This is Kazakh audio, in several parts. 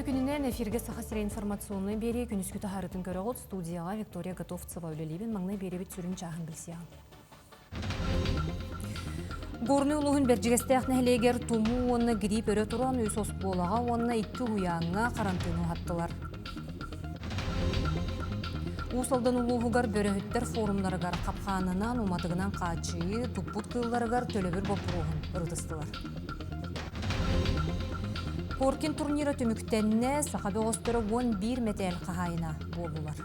күнінен эфирге сақасыра информационный бері күніскі тахарытын көрі ғод студияға Виктория Готовцева өлелебен маңнай беребет сүрін чағын білсе ал. Горны ұлығын бәржігестіяқ нәхілегер туму онына грип өрі тұран өз осқолаға онына 2 ұяңға қарантыны хаттылар. Усалдан ұлығығар бөріхіттер форумларығар қапқанынан уматығынан қачыйы тұппұт қылларығар төлебір бопыруғын ұрдыстылар. Коркин турнира түміктенне сақабы ғостыры 11 метел қағайына болулар.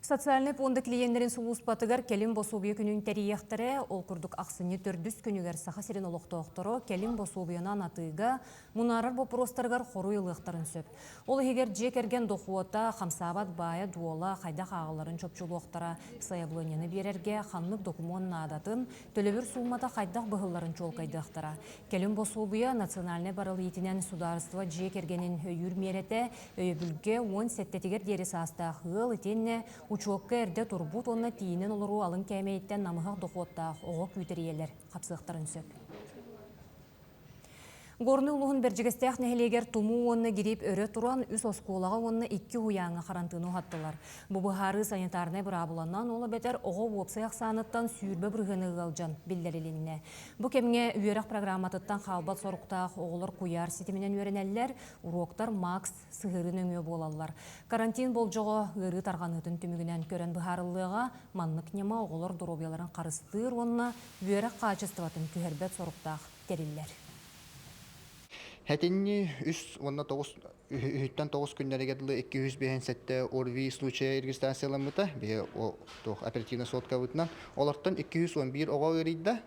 Социальный фонды клиенттерин сулус батыгар келин босубия күнүн терияқтары ол күрдік ақсыны төрдүс күнігер сақа сирен олықтоқтыры келин босубиянан атыға мұнарар бопростарғар хору илықтарын сөп. Ол егер жекерген доқуата қамсабат бая дуола қайдақ ағыларын чөпчулуқтара саявлынені берерге қанлық документын адатын төлебір суммата қайдақ бұғыларын чол қайдақтара. Келин босубия национальный барыл етінен сударыства жекергенін өйір мереті өйбілге 10 сеттетігер дересі астақ ғыл етенне Учуокка әрді турбут онна тиінен олыру алын кәмейттен намығақ доқуаттақ оғы күйтериелер қапсықтарын сөп. Горны ұлығын бәржігістіяқ нәхелегер туму онны гирип өрі туран үс осқолаға онны 2 ұяңы қарантыны хаттылар. Бұбығары санитарны бір абыланнан олы бәтер оғы опсаяқ саныттан сүйірбі бірғыны ғалжан білдерілінне. Бұ кемге үйерақ программатыттан қалбат сорықтақ оғылар кuyar сетіменен өренәлілер, уроктар Макс сығырын өңе болалар. Карантин бол жоғы ғыры тарғанытын түмігінен көрен бұхарылыға манлық нема оғылар дұробияларын қарыстыр онына үйерақ қачыстыватын күхербет сорықтақ териллер. Хәтенни үттен 9 күннәргә диле 257 орви случая регистрацияланмыта бе оперативна сотка бутна олардан 211 ого өридә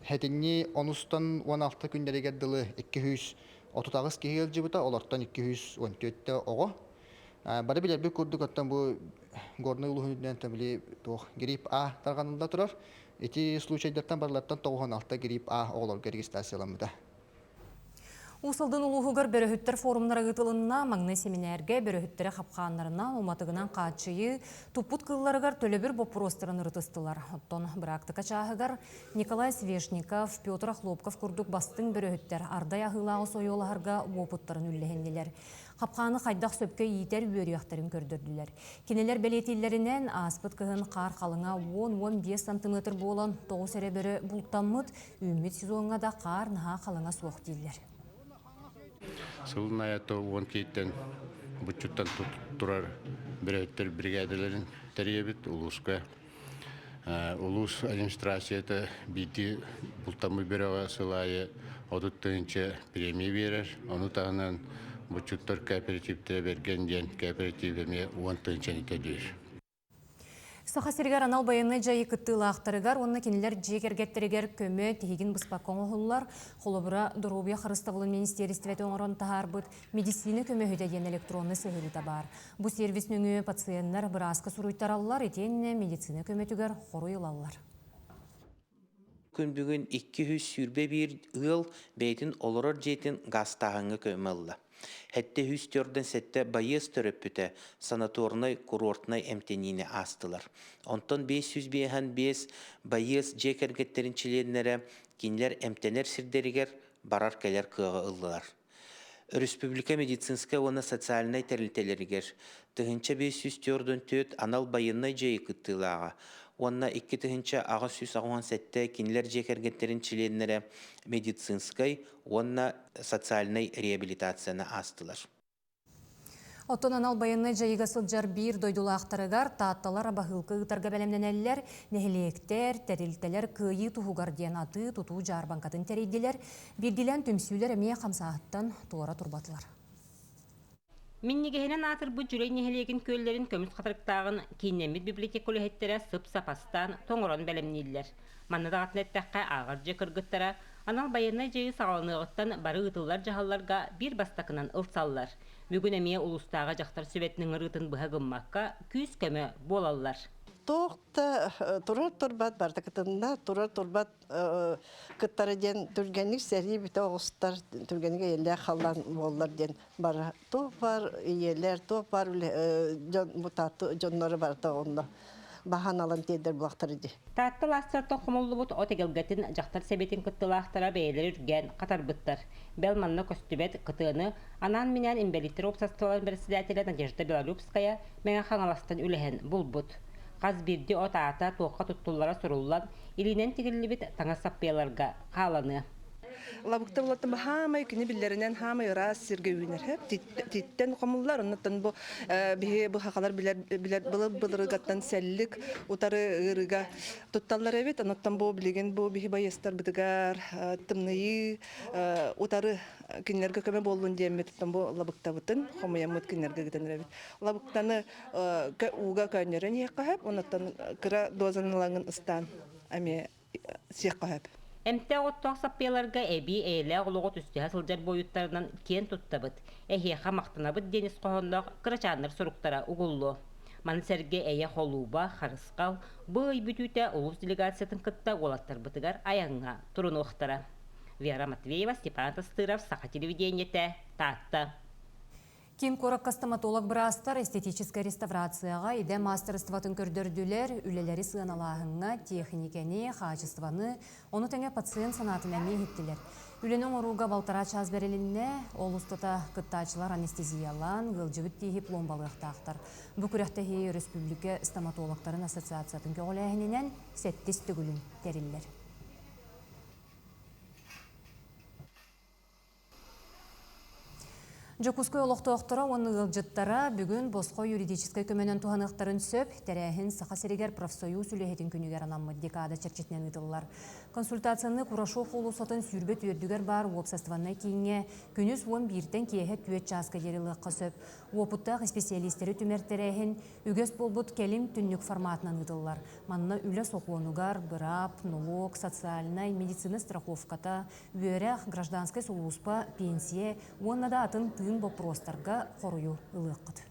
хәтенни 10-тан 16 күннәргә диле 239 кигел җибута олардан 214 ого бары билер бик күрдүк аттан бу горный улуһундан табили грипп А тарганында турар эти случайлардан барлардан 96 грипп А оголорга регистрацияланмыта. Усалдын улуғығыр бөріхіттер форумнары ғытылынна маңны семинерге бөріхіттері қапқанларына уматығынан қачыйы тұппут қылларығар төлебір бопростырын ұртыстылар. Оттон бірақтыка чағығар Николай Свешников, Петр Хлопков күрдік бастың бөріхіттер ардай ағылағы сойолағырға опыттарын үллігенділер. Қапқаны қайдақ сөпке етер бөріяқтарын көрдірділер. Кенелер бәлетелерінен аспыт кығын қар қалыңа 10-15 см болан 9 әребірі бұлттамыд, үміт сезонға да қар наға қалыңа соқ дейлер. Сылын аято 10 кейттен бұтчуттан тұрар біреттер бригадаларын тәребет ұлысқа. Ұлыс администрацияты бейті бұлтамы береға сылайы одыттыңынша премия берер. Оны тағынан бұтчуттар кооперативті берген ден кооперативіме 10 тыңыншаны тәдейір. Сақасыргар анал байыны жайы күттілі ақтарығар, онына кенелер жекергеттерігер көмі тегін бұспаққан оғылар, қолыбыра дұрубия Қарыставылын министерістіветі оңырын тағар бұд, медицина көмі өтеден электронны сығылыта бар. Бұ сервис нүңі пациенттер бір асқа сұруйттар алылар, етенне медицина көмі түгер қору елалар. Күн бүгін 200 сүрбе бір ұл бейтін олырыр жейтін ғастағыңы көмі алды. Хәтте хүстөрден сәтті байыз төрөппіті санаторнай курортнай әмтеніне астылар. Онтон 500 бейхан 5 байыз жекергеттерінчілерінері кенлер әмтенер сірдерігер барар кәлер кыға ылдылар. Республика медицинска оны социальнай тәрілтелерігер. Тұхынча 500 төрден төт анал байыннай жайы күттілаға. Онна 2 тұхынча аға сүз ағуан сәтті кенлер жекергеттерінчілерінері медицинскай, онна социальный реабилитацияны астылар. Оттон анал байынны жайығасы жар бір дойдулы ақтарығар, таатталар абағылқы ұтарға бәлемден әлілер, нәхілектер, тәрілтелер күйі тұхуғар ден аты тұту жарбанқатын тәрейділер, бірділен түмсүйлер әмей қамсағыттан туара тұрбатылар. Миннигehenen атыр bu жүрей нехелеген көйлерін көміс қатырықтағын кейнемет библиотеколы хеттері сып-сапастан тоңырон бәлемнейлер. Маннада ғатнеттәққа ағыржы кыргыттара, анал байынай жайы сағалынығыттан бары ұтылар жағаларға бір бастақынан ұрсаллар. Бүгін әмее ұлыстаға жақтар сөбетінің ұрытын бұға гыммаққа күз көмі болалар. Тоқта турар турбат бардакытында турар турбат кыттары ден түргенlik сәри бите оғыстар түргенге елі қалан болар ден бар. Тоқ бар иелер, тоқ бар бұтаты жонлары бар да онда. бахан алан тедер булактар иди. Таатта ластартан хомоллубут отегелгетін жақтар себетін кыттылақтара бәйелері үрген қатарбыттар. Бел манна көстүбет кытыны анан менен инвалидтер обществоларын председателя Надежда Белолюбская меңа хаңаластан үлehen булбут. Қаз бирди от ата тоққа туттулара суруллан илинен тигиллибит таңа саппияларга қаланы. Лабыкта булаттан хамай күні биллеринен хамай раз сиргеүнер хеп титтен комуллар оннан бу бу хакалар билер былыргаттан селлик утары ырыга тутталлар эбит оннан бу билеген бу бихи байыстар битигар тымныы утары кинлерге көмө болдун демет бу лабыкта бутын хомаямыт кинлерге гитенер эбит лабыктаны уга көнөрөн якка хеп оннан кыра дозаналангын ыстан ами сиякка хеп. Эмте оттоқ саппияларга эби эйле оғлоғот үстіға сылжар бойыттарынан кен туттабыт. Эхеха мақтанабыт денис қоғындақ қырачаныр сұруқтара угуллу. Маны сәрге әйе холуба, харысқал, бұй бүтүті ұлыс делегациятын кытта олаттар бытыгар аяңға тұрын оқтара. Вера Матвеева, Степан Тастыров, Саха телевидениеті, Татта. Ким коракка стоматолог брастар эстетическая реставрацияға иде мастерстватын көрдөрдүлер, үлелери сыаналағыңа техникени, качестваны, оны тәңе пациент санатын әме хиттилер. Үленің оруға балтара час берелінне, ол устата кыттачылар анестезиялан, ғылжыбыт дейі пломбалықтақтар. Бүкіряқтахи Республика стоматологтарын ассоциациятын көғіләхінінен сәттіс түгілін териллер. Жокускай олықтоқтыра оны ғылжыттара бүгін босқо юридическай көменен туғанықтарын сөп, тәрәхін сақа серегер профсоюз үлехетін күнігер анамы декада черчетінен ұдылар. Консультацияны Курашов олусатын сүрбет өрдігер бар уопсастванна кейінге күніз 11-тен кейе түйет жасқа ерілі қысып. Уопыттағы специалистері түмер тәрәхін үгес болбут келім түннік форматынан ұдылар. Манна үлі соқуынығар, бұрап, налог, социальный, медицина страховката, үйерек, гражданскай солуспа, пенсия, оннада атын тыын бопростарға қорую ұлыққыд.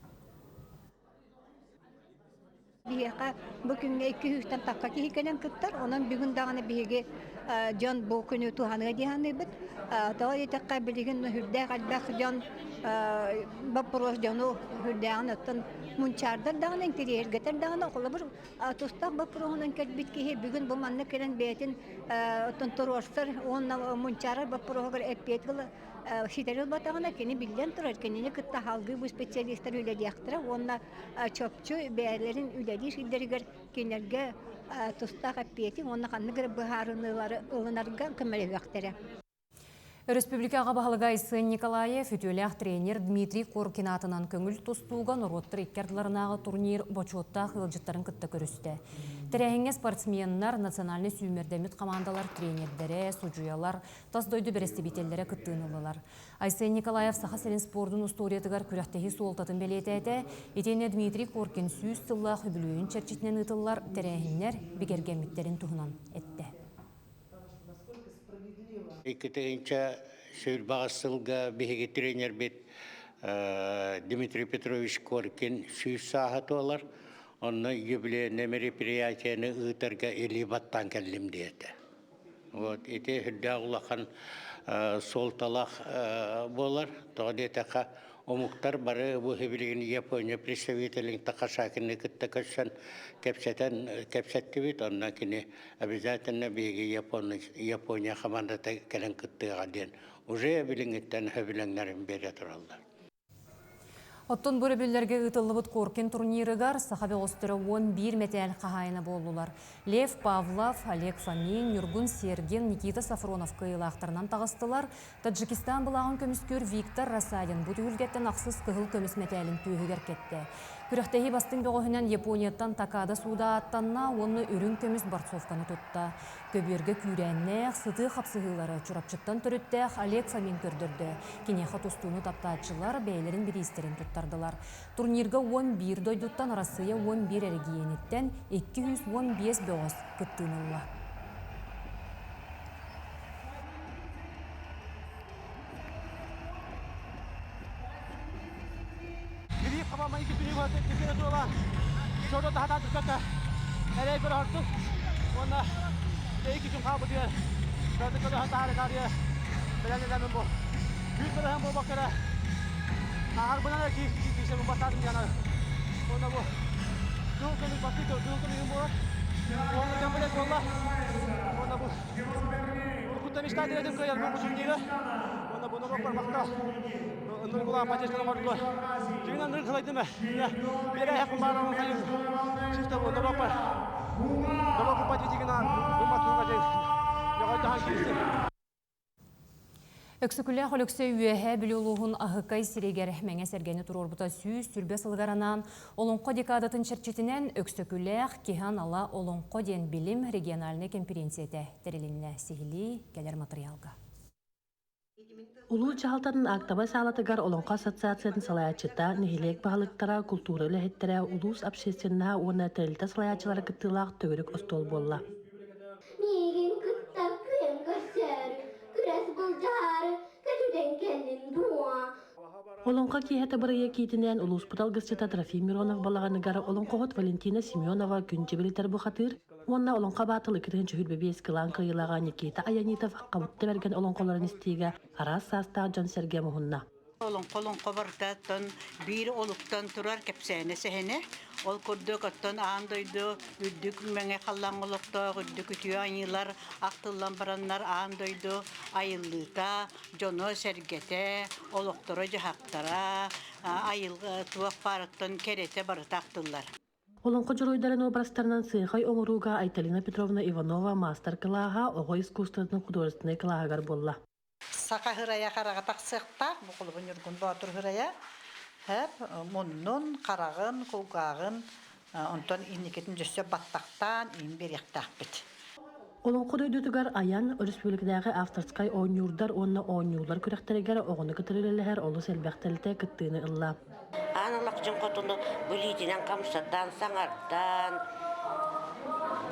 Бияқа бүкінге 200-тан таққа кейкенен күттір, онан бүгін дағаны бейге жан бұл күні туғаныға дейханы бұд. Тағы етеққа білеген хүрдәқ әлбәқ жан бапрос жану хүрдәғын өттін мұнчардар дағын интерьергетер дағын оқылы бір тұстақ бапроғынан кәлбет кейе бүгін бұл манны керен бәйтін өттін тұрғыстыр, оның мұнчары бапроғығыр әппет ғылы Хитерил батағына кені білден тұрар, кенені күтті халғы бұл специалистер үләді яқтыра, онына чөпчі бәлерін үләді шиддергер кенерге тұстақ әппеті, онына қанығыр бұхарынылары ұлынарға көмелі яқтыра. Республикаға бағылыға Исын Николаев, үтіләқ тренер Дмитрий Коркин атынан көңіл тұстуға Нұроттыр иккерділерінағы турнир бочуотта қылжыттарын күтті көрісті. Тәрәхіңе спортсменнар, национальный сүймердемет командалар, тренердері, суджуялар, тасдойды берестебителері күттіңілілер. Айсын Николаев саха сәрін спордың ұсториятығар күрәқтегі суолтатын бәлеті әті, етене Дмитрий Коркин сүйіз тыллақ үбілуін черчетінен ұтылар тәрәхіңнер бігергеміттерін тұғынан әтті. Екатеринча Сүйірбағысылға бігеге тренер бет Дмитрий Петрович Коркин сүйіз сағаты олар. Оны юбилейный мероприятияны ұйтарға елі баттан кәлім дейті. Еті хүлді ұлақан сол талақ болар. Тоғын етіға омуқтар бары бұхы білген Япония представителін тақашакыны күтті көшсен кәпсәтті бет. Онна кені обязательно бейге Япония командата кәлін күтті ғаден. Уже біліңіттен хөбіліңлерін бере тұралдар. Оттон бұры бүллерге ұтылыбыт Коркин турнирыгар сахабе остыры 11 метәл қағайына болулар. Лев Павлов, Олег Фомин, Нюргун Сергин, Никита Сафронов кыйлақтарынан тағыстылар. Таджикистан бұлағын көміскөр Виктор Расадин бұты үлгеттен ақсыз кығыл көміс метәлін түйігер кетті. Күріқтегі бастың бөғінен Японияттан Такада суда аттанна оны үрін көміс Барцовканы тұтта. Көберге күйрәннәқ, сыты қапсығылары чурапчыттан түріттәқ Олег Фомин көрдірді. Кенеха тұстуыны таптаатчылар бәйлерін бірейстерін тұттардылар. Турнирға 11 дойдуттан Россия 11 әрігиенеттен 215 бөғыз күттіңілі. Өксікілі қолөксе үйәе білі олуғын ағықай сирегер мәңе сәргені тұрорбыта сүйіз сүрбе сылғаранан олонқо декадатын шерчетінен өксікілі кехан ала олонқо ден білім региональны конференцияте тәрелінне сихили келер материалға. Улуу чахалтатын актабай саалатыгар олонқа ассоциацияның салаячыта нехилек бағалықтара, культуралы хеттере, улус общественна уына тәрілті салаячылары кыттылақ төгірік остол болла. Миген кыттар күйен көсәрі, күрәс бұлжары, көтуден кәлін дуа. Олонқа кейхеті бірге кейтінен улус путалгысчыта Трофим Миронов балағанығар олонқоғыт Валентина Семенова күнче білітер бұқатыр. Онна олонқа батылы кірген жүхірбе бес кылан қиылаға Никита Аянитов қабытты берген олонқоларын істеге арас састағы Жан Серге мұхынна. Олонқо бартаттан bir олуқтан тұрар кәпсәне сәхене. Ол көрдік аттан андойды, үддік мәңе қаллан олықта, үддік үтіе айылар, ақтылан бараннар андойды, айыллыта, жоно сәргете, олықтары жағақтара, айылғы туақ барыттан керете барыт ақтылар. Олонқо жұройдарын обрастарынан сыйхай оңыруға Айталина Петровна Иванова мастер кылаға оғой искусствотының художественный кылағагар болла. Сақа хырая қараға тақсықта, бұқылығын үргін батыр хырая, әп, мұннын, қарағын, құлғағын, онтан инекетін жүсі баттақтан, ин беректақ біт. Олонқо дөйдетігер аян республикадағы авторскай ойнюрдар, онна ойнюрлар күректерегер оғыны кітірілілер олы сәлбәқтілті кіттіні ылла. Аналақ жын қотыны бүлейтінен қамсаттан, саңарттан,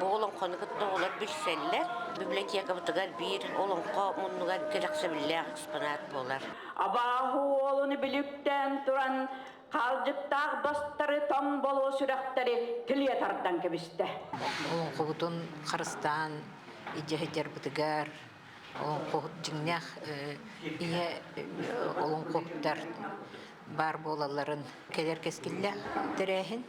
олонқоны кітті олар білселілер. Библиотека бұтығар бір, олонқо мұнығар керексе білләғ экспонат болар. Абаху олыны біліктен тұран қалжыттақ достары том болу сүрәқтері тіле тардан кебісті. Олонқо бұтын Қарыстан, ижехетер бұтығар, олонқо жыңнақ, олонқо бұттар бар болаларын келер кескілі дәрәхін.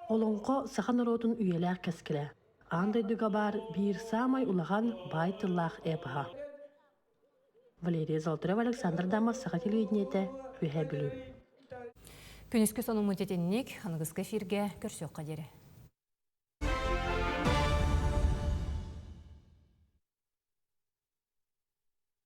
Олонқо сахан оротын үйеләқ кескілі. Андайдыға бар бір самай улаған байтыллақ әпіға. Валерия Золотарева, Александр Дамов, Саха телевидениеті, Үйе білу. Күніскі соның мүтетіннік, анығызғы эфирге көрсек қадері.